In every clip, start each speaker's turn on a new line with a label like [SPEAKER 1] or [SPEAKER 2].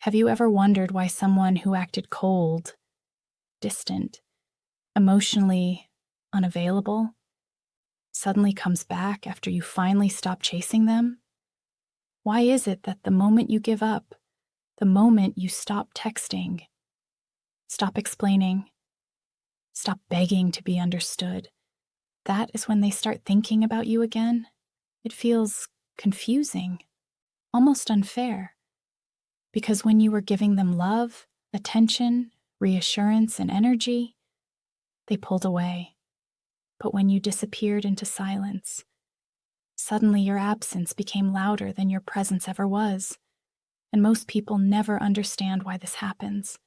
[SPEAKER 1] Have you ever wondered why someone who acted cold, distant, emotionally unavailable suddenly comes back after you finally stop chasing them? Why is it that the moment you give up, the moment you stop texting, stop explaining, stop begging to be understood, that is when they start thinking about you again? It feels confusing, almost unfair, because when you were giving them love, attention, reassurance, and energy, they pulled away. But when you disappeared into silence, suddenly your absence became louder than your presence ever was. And most people never understand why this happens.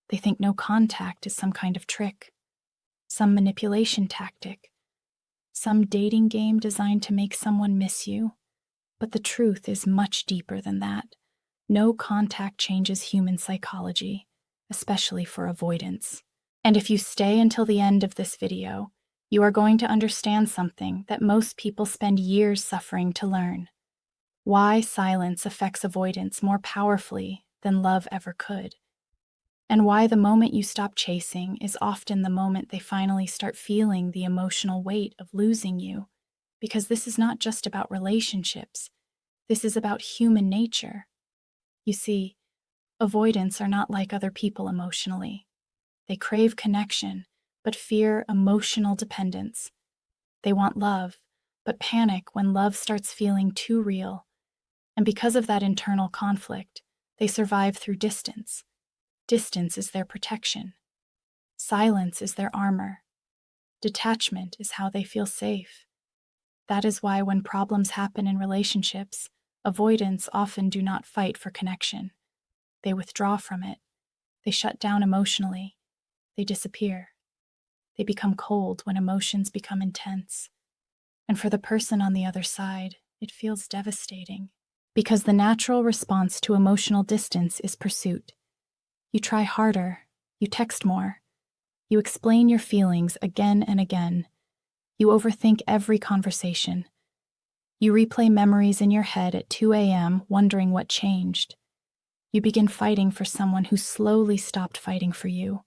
[SPEAKER 1] They think no contact is some kind of trick, some manipulation tactic, some dating game designed to make someone miss you. But the truth is much deeper than that. No contact changes human psychology, especially for avoidance. And if you stay until the end of this video, you are going to understand something that most people spend years suffering to learn. Why silence affects avoidance more powerfully than love ever could. And why the moment you stop chasing is often the moment they finally start feeling the emotional weight of losing you. Because this is not just about relationships. This is about human nature. You see, avoidants are not like other people emotionally. They crave connection, but fear emotional dependence. They want love, but panic when love starts feeling too real. And because of that internal conflict, they survive through distance. Distance is their protection. Silence is their armor. Detachment is how they feel safe. That is why when problems happen in relationships, avoidants often do not fight for connection. They withdraw from it. They shut down emotionally. They disappear. They become cold when emotions become intense. And for the person on the other side, it feels devastating. Because the natural response to emotional distance is pursuit. You try harder, you text more, you explain your feelings again and again, you overthink every conversation. You replay memories in your head at 2 a.m. wondering what changed. You begin fighting for someone who slowly stopped fighting for you.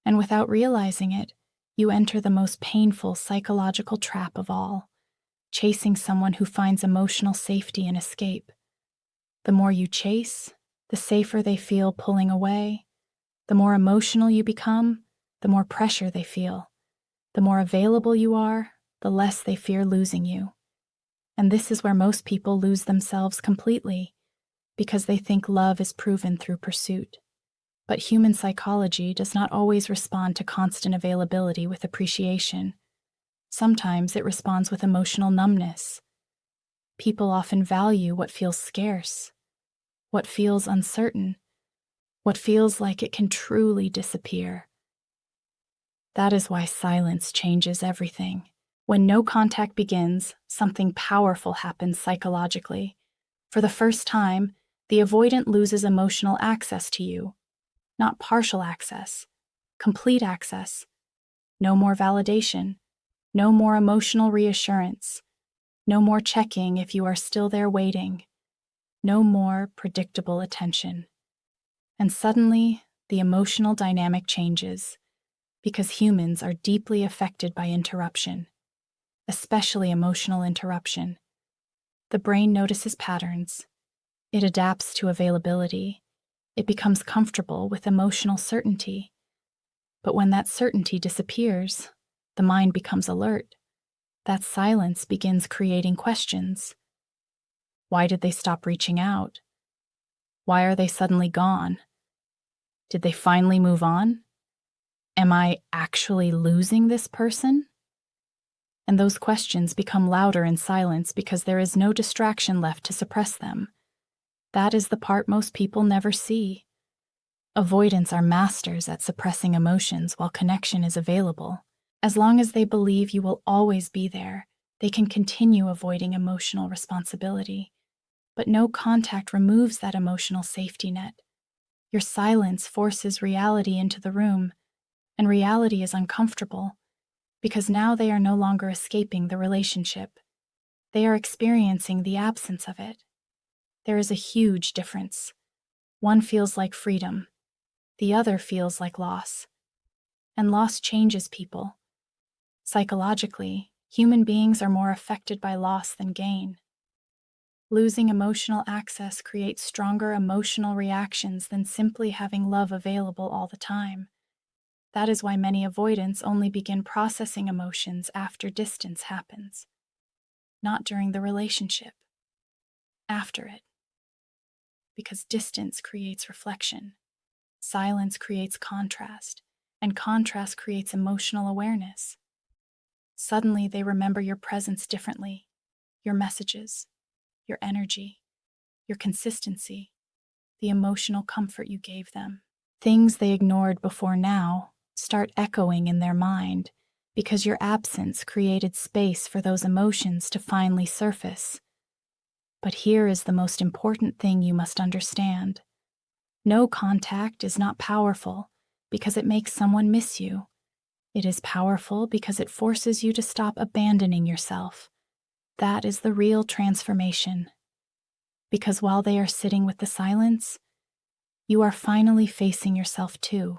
[SPEAKER 1] And without realizing it, you enter the most painful psychological trap of all, chasing someone who finds emotional safety and escape. The more you chase, the safer they feel pulling away. The more emotional you become, the more pressure they feel. The more available you are, the less they fear losing you. And this is where most people lose themselves completely, because they think love is proven through pursuit. But human psychology does not always respond to constant availability with appreciation. Sometimes it responds with emotional numbness. People often value what feels scarce, what feels uncertain, what feels like it can truly disappear. That is why silence changes everything. When no contact begins, something powerful happens psychologically. For the first time, the avoidant loses emotional access to you. Not partial access, complete access. No more validation, no more emotional reassurance, no more checking if you are still there waiting, no more predictable attention. And suddenly, the emotional dynamic changes, because humans are deeply affected by interruption, especially emotional interruption. The brain notices patterns. It adapts to availability. It becomes comfortable with emotional certainty. But when that certainty disappears, the mind becomes alert. That silence begins creating questions. Why did they stop reaching out? Why are they suddenly gone? Did they finally move on? Am I actually losing this person? And those questions become louder in silence because there is no distraction left to suppress them. That is the part most people never see. Avoidants are masters at suppressing emotions while connection is available. As long as they believe you will always be there, they can continue avoiding emotional responsibility. But no contact removes that emotional safety net. Your silence forces reality into the room, and reality is uncomfortable, because now they are no longer escaping the relationship. They are experiencing the absence of it. There is a huge difference. One feels like freedom, the other feels like loss. And loss changes people. Psychologically, human beings are more affected by loss than gain. Losing emotional access creates stronger emotional reactions than simply having love available all the time. That is why many avoidants only begin processing emotions after distance happens. Not during the relationship. After it. Because distance creates reflection. Silence creates contrast. And contrast creates emotional awareness. Suddenly they remember your presence differently. Your messages. Your energy. Your consistency. The emotional comfort you gave them. Things they ignored before now start echoing in their mind because your absence created space for those emotions to finally surface. But here is the most important thing you must understand. No contact is not powerful because it makes someone miss you. It is powerful because it forces you to stop abandoning yourself. That is the real transformation. Because while they are sitting with the silence, you are finally facing yourself too.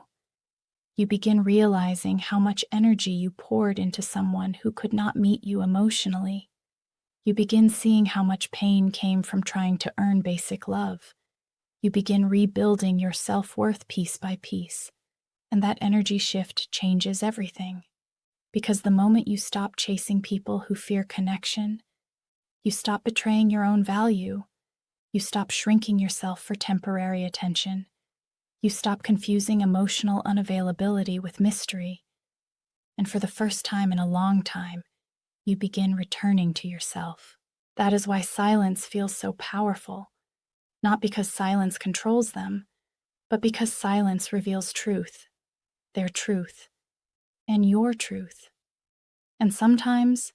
[SPEAKER 1] You begin realizing how much energy you poured into someone who could not meet you emotionally. You begin seeing how much pain came from trying to earn basic love. You begin rebuilding your self-worth piece by piece. And that energy shift changes everything. Because the moment you stop chasing people who fear connection, you stop betraying your own value. You stop shrinking yourself for temporary attention. You stop confusing emotional unavailability with mystery. And for the first time in a long time, you begin returning to yourself. That is why silence feels so powerful. Not because silence controls them, but because silence reveals truth. Their truth. And your truth. And sometimes,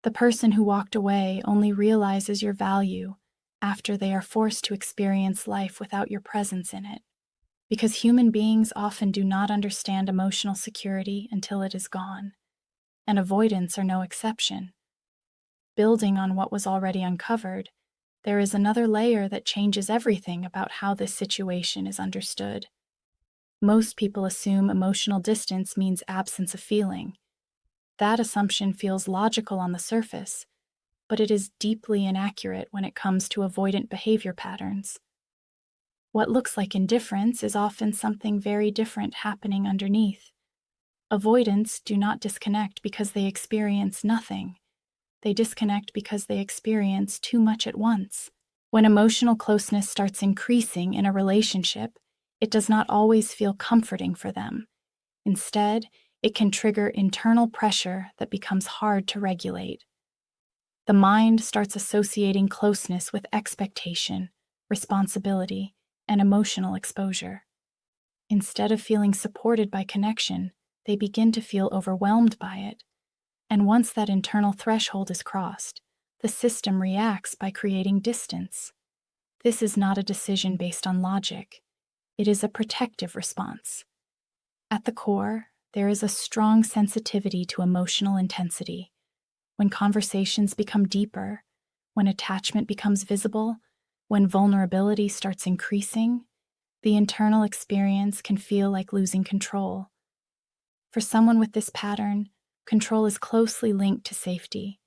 [SPEAKER 1] the person who walked away only realizes your value after they are forced to experience life without your presence in it. Because human beings often do not understand emotional security until it is gone, and avoidants are no exception. Building on what was already uncovered, there is another layer that changes everything about how this situation is understood. Most people assume emotional distance means absence of feeling. That assumption feels logical on the surface, but it is deeply inaccurate when it comes to avoidant behavior patterns. What looks like indifference is often something very different happening underneath. Avoidants do not disconnect because they experience nothing. They disconnect because they experience too much at once. When emotional closeness starts increasing in a relationship, it does not always feel comforting for them. Instead, it can trigger internal pressure that becomes hard to regulate. The mind starts associating closeness with expectation, responsibility, and emotional exposure. Instead of feeling supported by connection, they begin to feel overwhelmed by it. And once that internal threshold is crossed, the system reacts by creating distance. This is not a decision based on logic. It is a protective response. At the core, there is a strong sensitivity to emotional intensity. When conversations become deeper, when attachment becomes visible, when vulnerability starts increasing, the internal experience can feel like losing control. For someone with this pattern, control is closely linked to safety.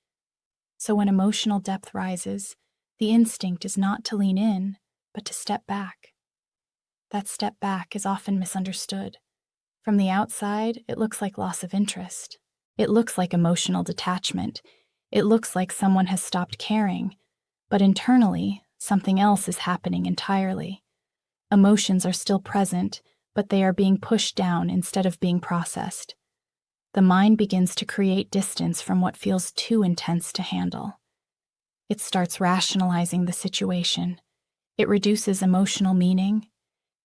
[SPEAKER 1] So when emotional depth rises, the instinct is not to lean in, but to step back. That step back is often misunderstood. From the outside, it looks like loss of interest. It looks like emotional detachment. It looks like someone has stopped caring. But internally, something else is happening entirely. Emotions are still present, but they are being pushed down instead of being processed. The mind begins to create distance from what feels too intense to handle. It starts rationalizing the situation. It reduces emotional meaning.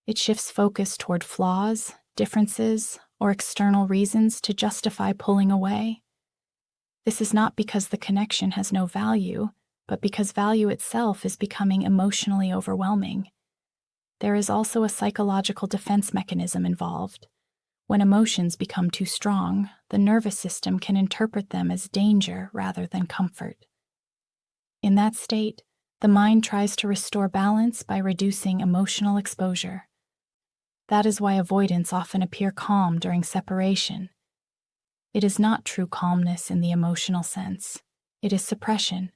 [SPEAKER 1] It shifts focus toward flaws, differences, or external reasons to justify pulling away. This is not because the connection has no value, but because value itself is becoming emotionally overwhelming. There is also a psychological defense mechanism involved. When emotions become too strong, the nervous system can interpret them as danger rather than comfort. In that state, The mind tries to restore balance by reducing emotional exposure. That is why avoidants often appear calm during separation. It is not true calmness in the emotional sense. It is suppression.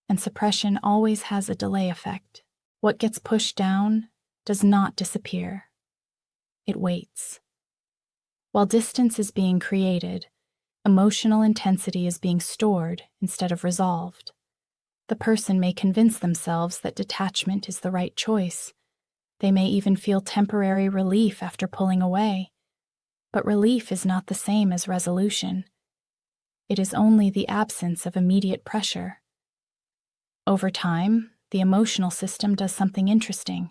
[SPEAKER 1] And suppression always has a delay effect. What gets pushed down does not disappear. It waits. While distance is being created, emotional intensity is being stored instead of resolved. The person may convince themselves that detachment is the right choice. They may even feel temporary relief after pulling away. But relief is not the same as resolution. It is only the absence of immediate pressure. Over time, the emotional system does something interesting.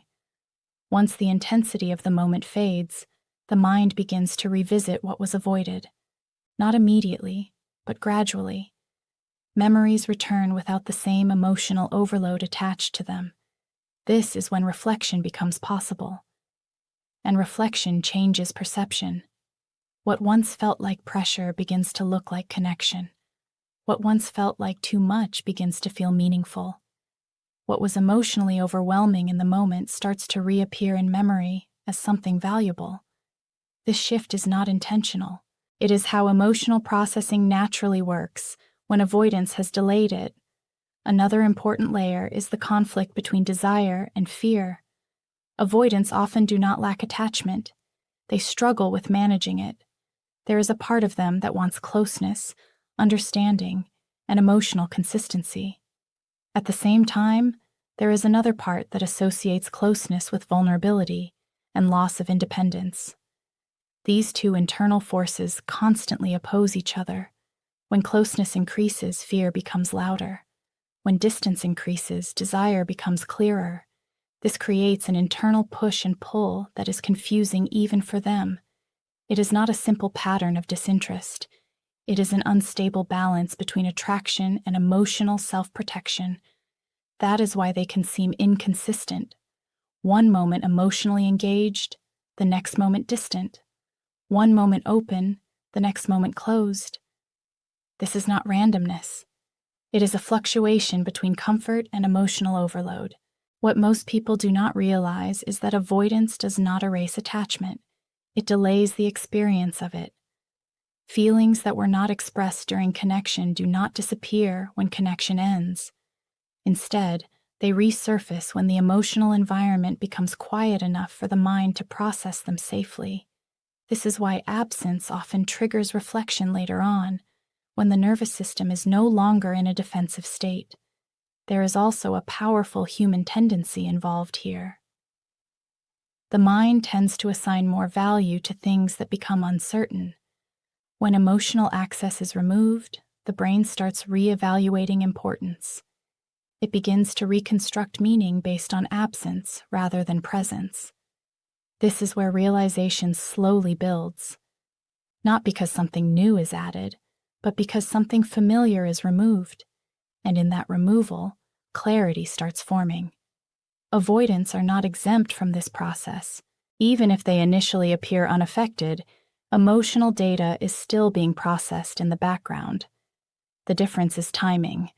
[SPEAKER 1] Once the intensity of the moment fades, the mind begins to revisit what was avoided. Not immediately, but gradually. Memories return without the same emotional overload attached to them. This is when reflection becomes possible. And reflection changes perception. What once felt like pressure begins to look like connection. What once felt like too much begins to feel meaningful. What was emotionally overwhelming in the moment starts to reappear in memory as something valuable. This shift is not intentional. It is how emotional processing naturally works when avoidance has delayed it. Another important layer is the conflict between desire and fear. Avoidants often do not lack attachment. They struggle with managing it. There is a part of them that wants closeness, understanding, and emotional consistency. At the same time, there is another part that associates closeness with vulnerability and loss of independence. These two internal forces constantly oppose each other. When closeness increases, fear becomes louder. When distance increases, desire becomes clearer. This creates an internal push and pull that is confusing even for them. It is not a simple pattern of disinterest. It is an unstable balance between attraction and emotional self-protection. That is why they can seem inconsistent. One moment emotionally engaged, the next moment distant. One moment open, the next moment closed. This is not randomness. It is a fluctuation between comfort and emotional overload. What most people do not realize is that avoidance does not erase attachment. It delays the experience of it. Feelings that were not expressed during connection do not disappear when connection ends. Instead, they resurface when the emotional environment becomes quiet enough for the mind to process them safely. This is why absence often triggers reflection later on, when the nervous system is no longer in a defensive state. There is also a powerful human tendency involved here. The mind tends to assign more value to things that become uncertain. When emotional access is removed, the brain starts re-evaluating importance. It begins to reconstruct meaning based on absence rather than presence. This is where realization slowly builds. Not because something new is added, but because something familiar is removed. And in that removal, clarity starts forming. Avoidants are not exempt from this process. Even if they initially appear unaffected, emotional data is still being processed in the background. The difference is timing.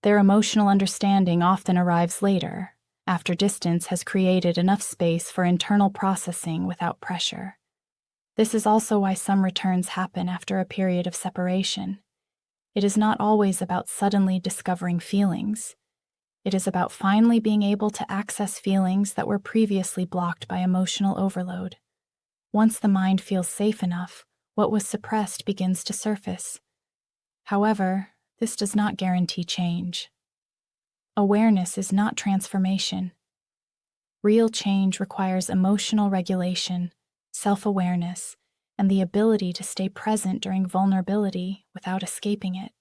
[SPEAKER 1] Their emotional understanding often arrives later, after distance has created enough space for internal processing without pressure. This is also why some returns happen after a period of separation. It is not always about suddenly discovering feelings. It is about finally being able to access feelings that were previously blocked by emotional overload. Once the mind feels safe enough, what was suppressed begins to surface. However, this does not guarantee change. Awareness is not transformation. Real change requires emotional regulation, self-awareness, and the ability to stay present during vulnerability without escaping it.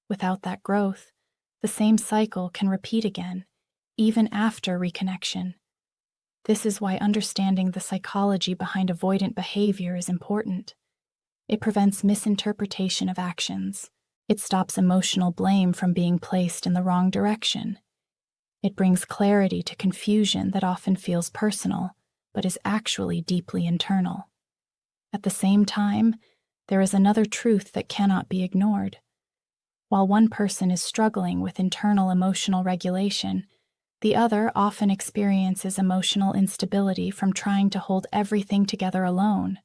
[SPEAKER 1] Without that growth, the same cycle can repeat again, even after reconnection. This is why understanding the psychology behind avoidant behavior is important. It prevents misinterpretation of actions. It stops emotional blame from being placed in the wrong direction. It brings clarity to confusion that often feels personal, but is actually deeply internal. At the same time, there is another truth that cannot be ignored. While one person is struggling with internal emotional regulation, the other often experiences emotional instability from trying to hold everything together alone.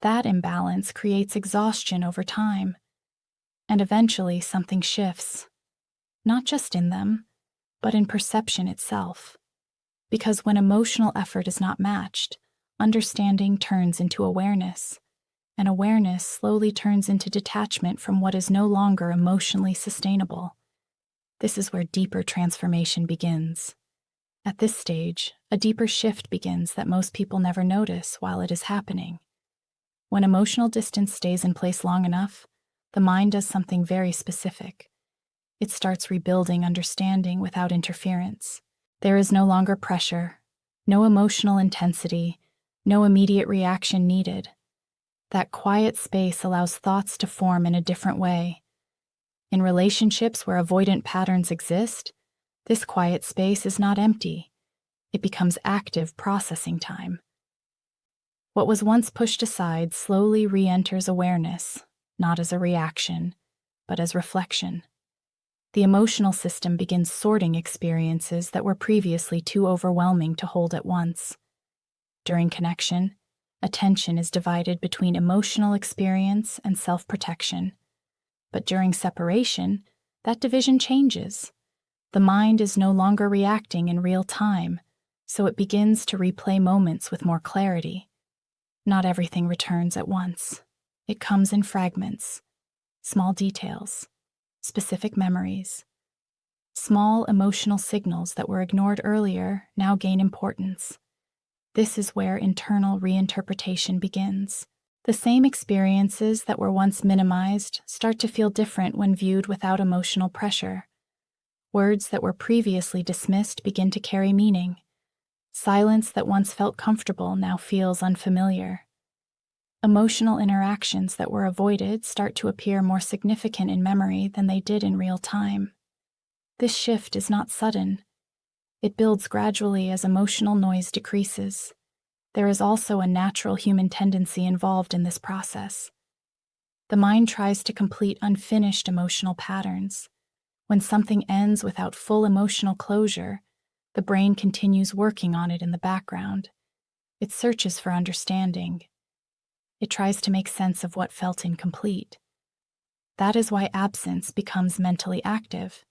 [SPEAKER 1] That imbalance creates exhaustion over time, and eventually something shifts, not just in them, but in perception itself. Because when emotional effort is not matched, understanding turns into awareness, and awareness slowly turns into detachment from what is no longer emotionally sustainable. This is where deeper transformation begins. At this stage, a deeper shift begins that most people never notice while it is happening. When emotional distance stays in place long enough, the mind does something very specific. It starts rebuilding understanding without interference. There is no longer pressure, no emotional intensity, no immediate reaction needed. That quiet space allows thoughts to form in a different way. In relationships where avoidant patterns exist, this quiet space is not empty. It becomes active processing time. What was once pushed aside slowly re-enters awareness, not as a reaction, but as reflection. The emotional system begins sorting experiences that were previously too overwhelming to hold at once. During connection, attention is divided between emotional experience and self-protection. But during separation, that division changes. The mind is no longer reacting in real time, so it begins to replay moments with more clarity. Not everything returns at once. It comes in fragments, small details, specific memories. Small emotional signals that were ignored earlier now gain importance. This is where internal reinterpretation begins. The same experiences that were once minimized start to feel different when viewed without emotional pressure. Words that were previously dismissed begin to carry meaning. Silence that once felt comfortable now feels unfamiliar. Emotional interactions that were avoided start to appear more significant in memory than they did in real time. This shift is not sudden. It builds gradually as emotional noise decreases. There is also a natural human tendency involved in this process. The mind tries to complete unfinished emotional patterns. When something ends without full emotional closure, the brain continues working on it in the background. It searches for understanding. It tries to make sense of what felt incomplete. That is why absence becomes mentally active.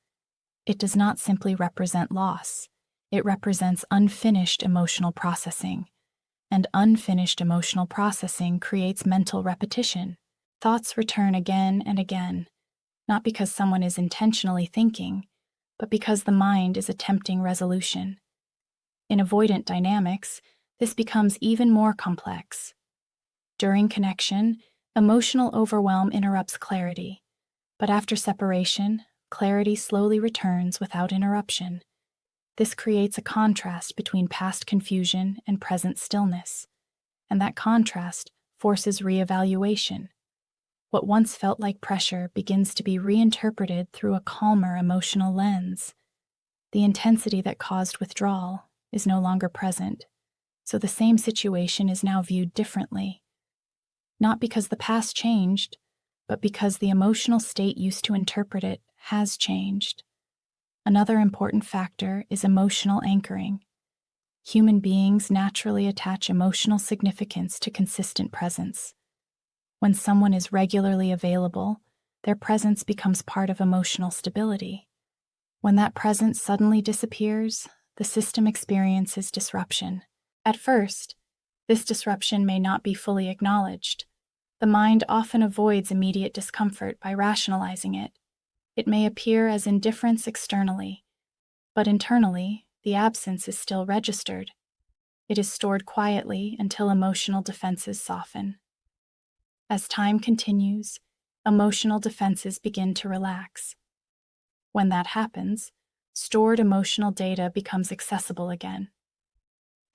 [SPEAKER 1] It does not simply represent loss. It represents unfinished emotional processing. And unfinished emotional processing creates mental repetition. Thoughts return again and again, not because someone is intentionally thinking, but because the mind is attempting resolution. In avoidant dynamics, this becomes even more complex. During connection, emotional overwhelm interrupts clarity, but after separation, clarity slowly returns without interruption. This creates a contrast between past confusion and present stillness, and that contrast forces reevaluation. What once felt like pressure begins to be reinterpreted through a calmer emotional lens. The intensity that caused withdrawal is no longer present, so the same situation is now viewed differently. Not because the past changed, but because the emotional state used to interpret it has changed. Another important factor is emotional anchoring. Human beings naturally attach emotional significance to consistent presence. When someone is regularly available, their presence becomes part of emotional stability. When that presence suddenly disappears, the system experiences disruption. At first, this disruption may not be fully acknowledged. The mind often avoids immediate discomfort by rationalizing it. It may appear as indifference externally, but internally, the absence is still registered. It is stored quietly until emotional defenses soften. As time continues, emotional defenses begin to relax. When that happens, stored emotional data becomes accessible again.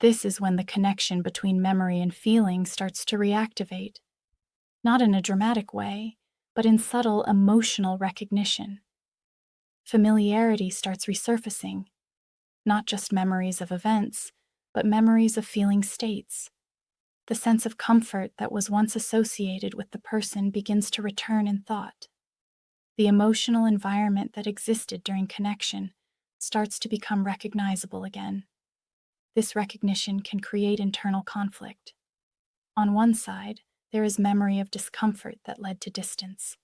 [SPEAKER 1] This is when the connection between memory and feeling starts to reactivate, not in a dramatic way, but in subtle emotional recognition. Familiarity starts resurfacing, not just memories of events, but memories of feeling states. The sense of comfort that was once associated with the person begins to return in thought. The emotional environment that existed during connection starts to become recognizable again. This recognition can create internal conflict. On one side, there is memory of discomfort that led to distance.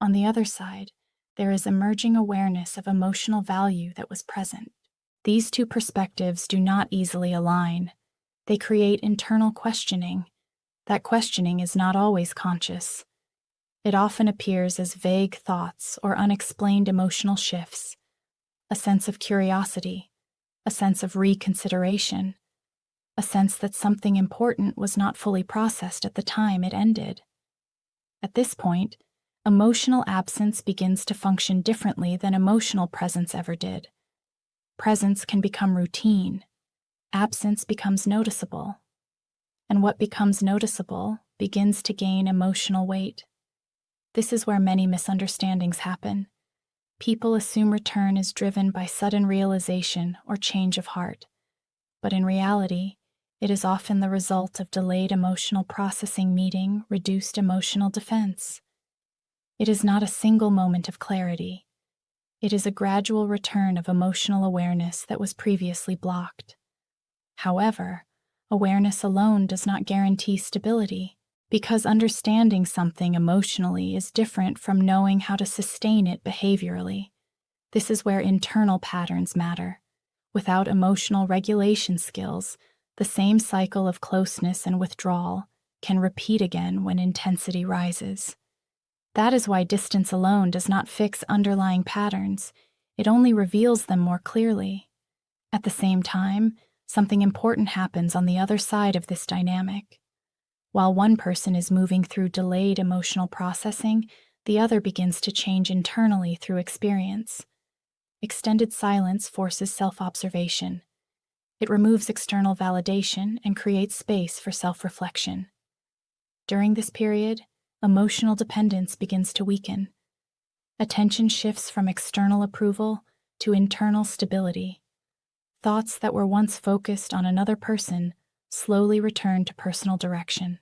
[SPEAKER 1] On the other side, there is emerging awareness of emotional value that was present. These two perspectives do not easily align. They create internal questioning. That questioning is not always conscious. It often appears as vague thoughts or unexplained emotional shifts, a sense of curiosity, a sense of reconsideration, a sense that something important was not fully processed at the time it ended. At this point, emotional absence begins to function differently than emotional presence ever did. Presence can become routine. Absence becomes noticeable. And what becomes noticeable begins to gain emotional weight. This is where many misunderstandings happen. People assume return is driven by sudden realization or change of heart. But in reality, it is often the result of delayed emotional processing meeting reduced emotional defense. It is not a single moment of clarity. It is a gradual return of emotional awareness that was previously blocked. However, awareness alone does not guarantee stability, because understanding something emotionally is different from knowing how to sustain it behaviorally. This is where internal patterns matter. Without emotional regulation skills, the same cycle of closeness and withdrawal can repeat again when intensity rises. That is why distance alone does not fix underlying patterns. It only reveals them more clearly. At the same time, something important happens on the other side of this dynamic. While one person is moving through delayed emotional processing, the other begins to change internally through experience. Extended silence forces self-observation. It removes external validation and creates space for self-reflection. During this period, emotional dependence begins to weaken. Attention shifts from external approval to internal stability. Thoughts that were once focused on another person slowly return to personal direction.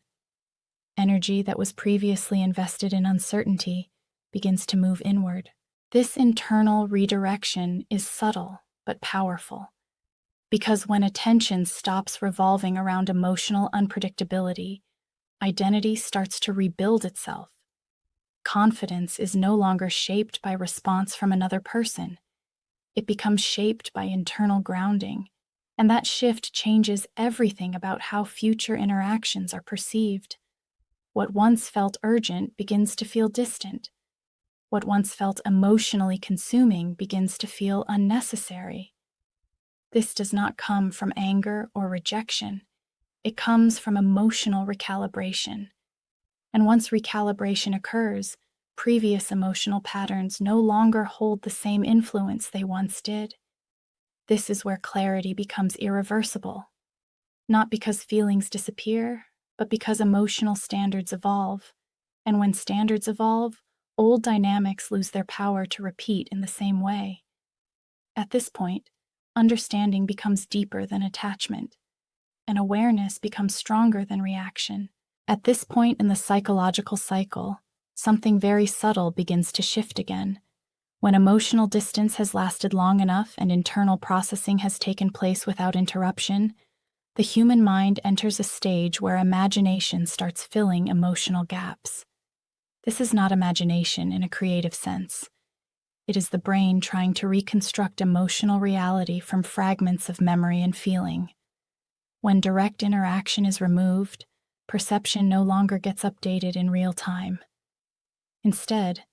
[SPEAKER 1] Energy that was previously invested in uncertainty begins to move inward. This internal redirection is subtle but powerful, because when attention stops revolving around emotional unpredictability, identity starts to rebuild itself. Confidence is no longer shaped by response from another person. It becomes shaped by internal grounding, and that shift changes everything about how future interactions are perceived. What once felt urgent begins to feel distant. What once felt emotionally consuming begins to feel unnecessary. This does not come from anger or rejection. It comes from emotional recalibration. And once recalibration occurs, previous emotional patterns no longer hold the same influence they once did. This is where clarity becomes irreversible, not because feelings disappear, but because emotional standards evolve. And when standards evolve, old dynamics lose their power to repeat in the same way. At this point, understanding becomes deeper than attachment, and awareness becomes stronger than reaction. At this point in the psychological cycle, something very subtle begins to shift again. When emotional distance has lasted long enough and internal processing has taken place without interruption, the human mind enters a stage where imagination starts filling emotional gaps. This is not imagination in a creative sense. It is the brain trying to reconstruct emotional reality from fragments of memory and feeling. When direct interaction is removed, perception no longer gets updated in real time. Instead,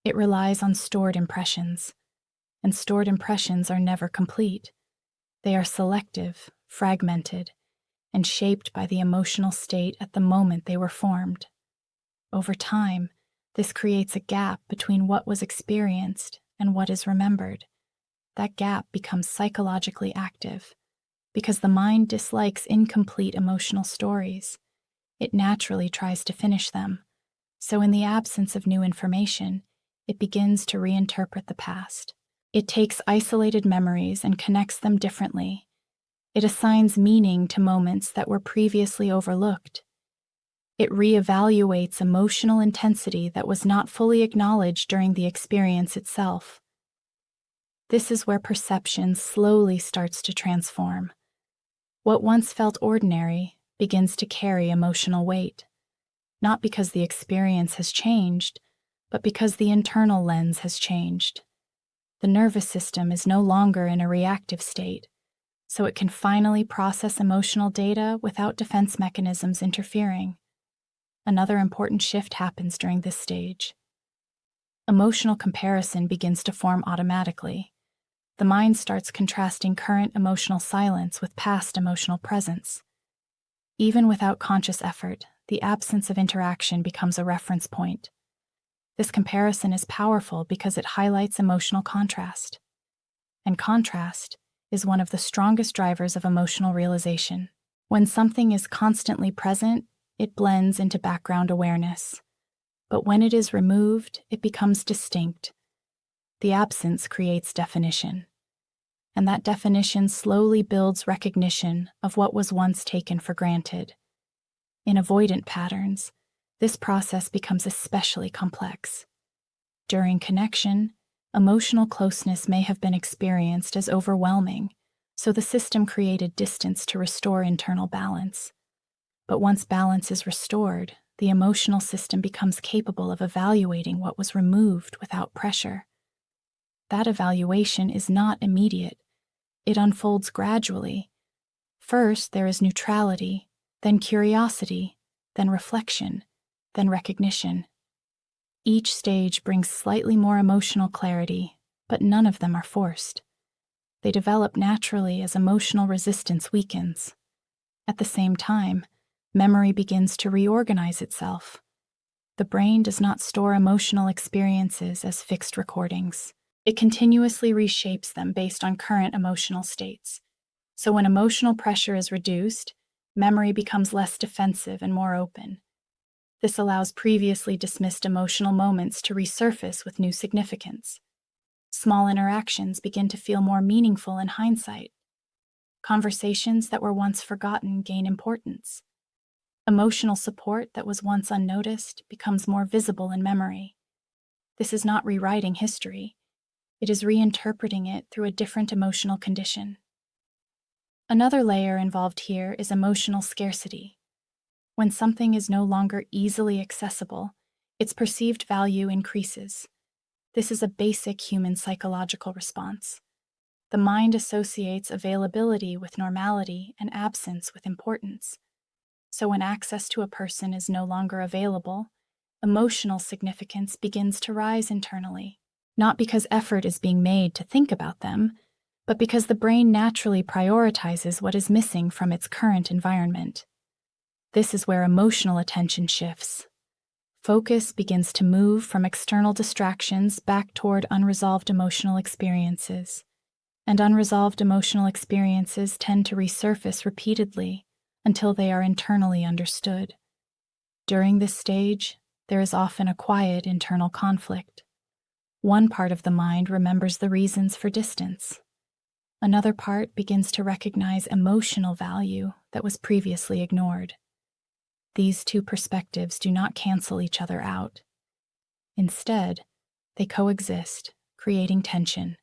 [SPEAKER 1] it relies on stored impressions, and stored impressions are never complete. They are selective, fragmented, and shaped by the emotional state at the moment they were formed. Over time, this creates a gap between what was experienced and what is remembered. That gap becomes psychologically active, because the mind dislikes incomplete emotional stories. It naturally tries to finish them. So in the absence of new information, it begins to reinterpret the past. It takes isolated memories and connects them differently. It assigns meaning to moments that were previously overlooked. It reevaluates emotional intensity that was not fully acknowledged during the experience itself. This is where perception slowly starts to transform. What once felt ordinary begins to carry emotional weight, not because the experience has changed, but because the internal lens has changed. The nervous system is no longer in a reactive state, so it can finally process emotional data without defense mechanisms interfering. Another important shift happens during this stage. Emotional comparison begins to form automatically. The mind starts contrasting current emotional silence with past emotional presence. Even without conscious effort, the absence of interaction becomes a reference point. This comparison is powerful because it highlights emotional contrast. And contrast is one of the strongest drivers of emotional realization. When something is constantly present, it blends into background awareness. But when it is removed, it becomes distinct. The absence creates definition. And that definition slowly builds recognition of what was once taken for granted. In avoidant patterns, this process becomes especially complex. During connection, emotional closeness may have been experienced as overwhelming, so the system created distance to restore internal balance. But once balance is restored, the emotional system becomes capable of evaluating what was removed without pressure. That evaluation is not immediate. It unfolds gradually. First, there is neutrality, then curiosity, then reflection, then recognition. Each stage brings slightly more emotional clarity, but none of them are forced. They develop naturally as emotional resistance weakens. At the same time, memory begins to reorganize itself. The brain does not store emotional experiences as fixed recordings. It continuously reshapes them based on current emotional states. So when emotional pressure is reduced, memory becomes less defensive and more open. This allows previously dismissed emotional moments to resurface with new significance. Small interactions begin to feel more meaningful in hindsight. Conversations that were once forgotten gain importance. Emotional support that was once unnoticed becomes more visible in memory. This is not rewriting history. It is reinterpreting it through a different emotional condition. Another layer involved here is emotional scarcity. When something is no longer easily accessible, its perceived value increases. This is a basic human psychological response. The mind associates availability with normality and absence with importance. So when access to a person is no longer available, emotional significance begins to rise internally, not because effort is being made to think about them, but because the brain naturally prioritizes what is missing from its current environment. This is where emotional attention shifts. Focus begins to move from external distractions back toward unresolved emotional experiences. And unresolved emotional experiences tend to resurface repeatedly until they are internally understood. During this stage, there is often a quiet internal conflict. One part of the mind remembers the reasons for distance. Another part begins to recognize emotional value that was previously ignored. These two perspectives do not cancel each other out. Instead, they coexist, creating tension.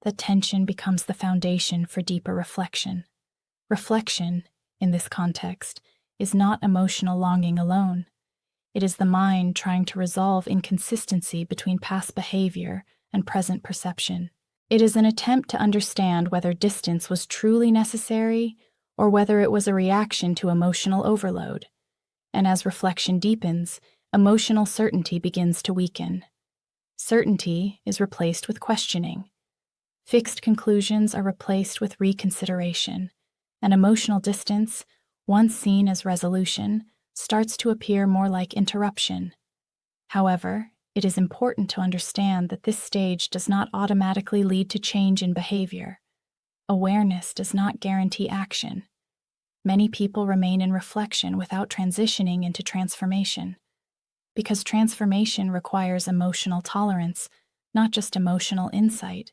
[SPEAKER 1] The tension becomes the foundation for deeper reflection. Reflection, in this context, is not emotional longing alone. It is the mind trying to resolve inconsistency between past behavior and present perception. It is an attempt to understand whether distance was truly necessary or whether it was a reaction to emotional overload. And as reflection deepens, emotional certainty begins to weaken. Certainty is replaced with questioning. Fixed conclusions are replaced with reconsideration, and emotional distance, once seen as resolution, starts to appear more like interruption. However, it is important to understand that this stage does not automatically lead to change in behavior. Awareness does not guarantee action. Many people remain in reflection without transitioning into transformation, because transformation requires emotional tolerance, not just emotional insight.